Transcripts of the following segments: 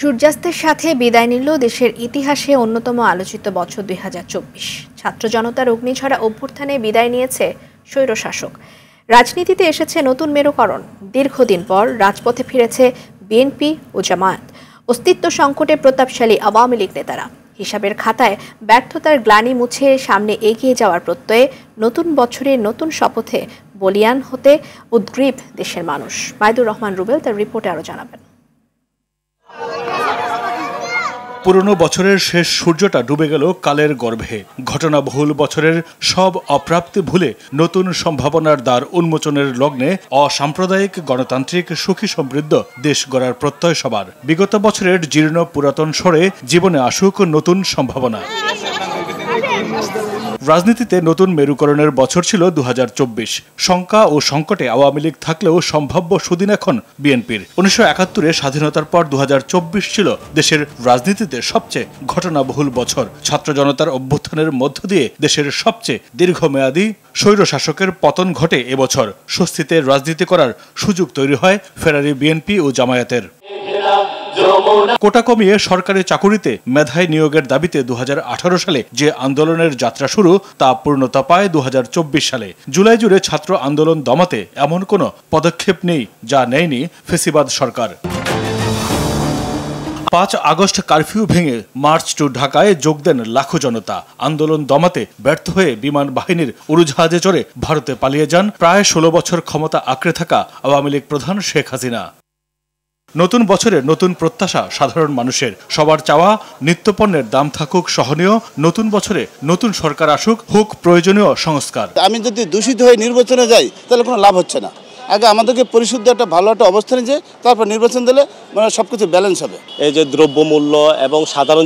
সূর্যাস্তের সাথে বিদায় নিল দেশের ইতিহাসে অন্যতম আলোচিত বছর ২০২৪। ছাত্র জনতার অগ্নিঝরা অভ্যুত্থানে বিদায় নিয়েছে স্বৈরশাসক। রাজনীতিতে এসেছে নতুন মেরুকরণ। দীর্ঘদিন পর রাজপথে ফিরেছে বিএনপি ও জামায়াত। অস্তিত্ব সংকটে প্রতাপশালী আওয়ামী লীগ নেতারা হিসাবের খাতায় ব্যর্থতার গ্লানি মুছে সামনে এগিয়ে যাওয়ার প্রত্যয়ে নতুন বছরের নতুন শপথে বলিয়ান হতে উদ্গ্রীব দেশের মানুষ। মাইদুর রহমান রুবেল তার রিপোর্টে আরও জানাবেন। পুরনো বছরের শেষ সূর্যটা ডুবে গেল কালের গর্ভে। ঘটনাবহুল বছরের সব অপ্রাপ্তি ভুলে নতুন সম্ভাবনার দ্বার উন্মোচনের লগ্নে অসাম্প্রদায়িক গণতান্ত্রিক সুখী সমৃদ্ধ দেশ গড়ার প্রত্যয় সবার। বিগত বছরের জীর্ণ পুরাতন সরে জীবনে আসুক নতুন সম্ভাবনা। রাজনীতিতে নতুন মেরুকরণের বছর ছিল ২০২৪। শঙ্কা ও সংকটে আওয়ামী লীগ থাকলেও সম্ভাব্য সুদিন এখন বিএনপির। ১৯৭১-এ স্বাধীনতার পর ২০২৪ ছিল দেশের রাজনীতিতে সবচেয়ে ঘটনাবহুল বছর। ছাত্র জনতার অভ্যুত্থানের মধ্য দিয়ে দেশের সবচেয়ে দীর্ঘমেয়াদী স্বৈরশাসকের পতন ঘটে এবছর। স্বস্তিতে রাজনীতি করার সুযোগ তৈরি হয় ফেরারি বিএনপি ও জামায়াতের। কোটা কমিয়ে সরকারি চাকুরিতে মেধায় নিয়োগের দাবিতে ২০১৮ সালে যে আন্দোলনের যাত্রা শুরু তা পূর্ণতা পায় ২০২৪ সালে। জুলাই জুড়ে ছাত্র আন্দোলন দমাতে এমন কোনো পদক্ষেপ নেই যা নেয়নি ফেসিবাদ সরকার। ৫ আগস্ট কারফিউ ভেঙে মার্চ টু ঢাকায় যোগ দেন লাখো জনতা। আন্দোলন দমাতে ব্যর্থ হয়ে বিমান বাহিনীর উড়োজাহাজে চড়ে ভারতে পালিয়ে যান প্রায় ১৬ বছর ক্ষমতা আঁকড়ে থাকা আওয়ামী লীগ প্রধান শেখ হাসিনা। নতুন বছরে নতুন প্রত্যাশা সাধারণ মানুষের। সবার চাওয়া নিত্যপণ্যের দাম থাকুক সহনীয়। নতুন বছরে নতুন সরকার আসুক, হোক প্রয়োজনীয় সংস্কার। আমি যদি দূষিত হয়ে নির্বাচনে যাই তাহলে কোনো লাভ হচ্ছে না। আগে আমাদেরকে পরিশুদ্ধ একটা ভালো একটা অবস্থানে যে তারপর নির্বাচন দিলে মানে সবকিছু ব্যালেন্স হবে। এই যে দ্রব্যমূল্য এবং সাধারণ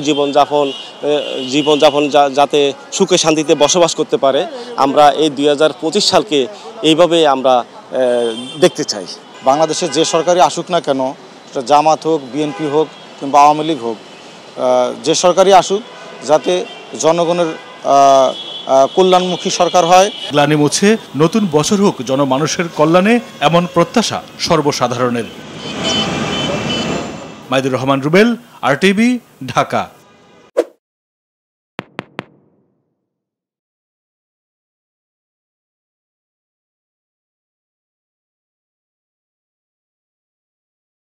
জীবনযাপন যাতে সুখে শান্তিতে বসবাস করতে পারে, আমরা এই ২০২৫ সালকে এইভাবে আমরা দেখতে চাই। বাংলাদেশে যে সরকারই আসুক না কেন, জামাত হোক, বিএনপি হোক কিংবা আওয়ামী লীগ হোক, যে সরকারই আসুক যাতে জনগণের কল্যাণমুখী সরকার হয়। গ্লানি মুছে নতুন বছর হোক জনমানুষের কল্যাণে, এমন প্রত্যাশা সর্বসাধারণের। মাইদুর রহমান রুবেল, RTV, ঢাকা।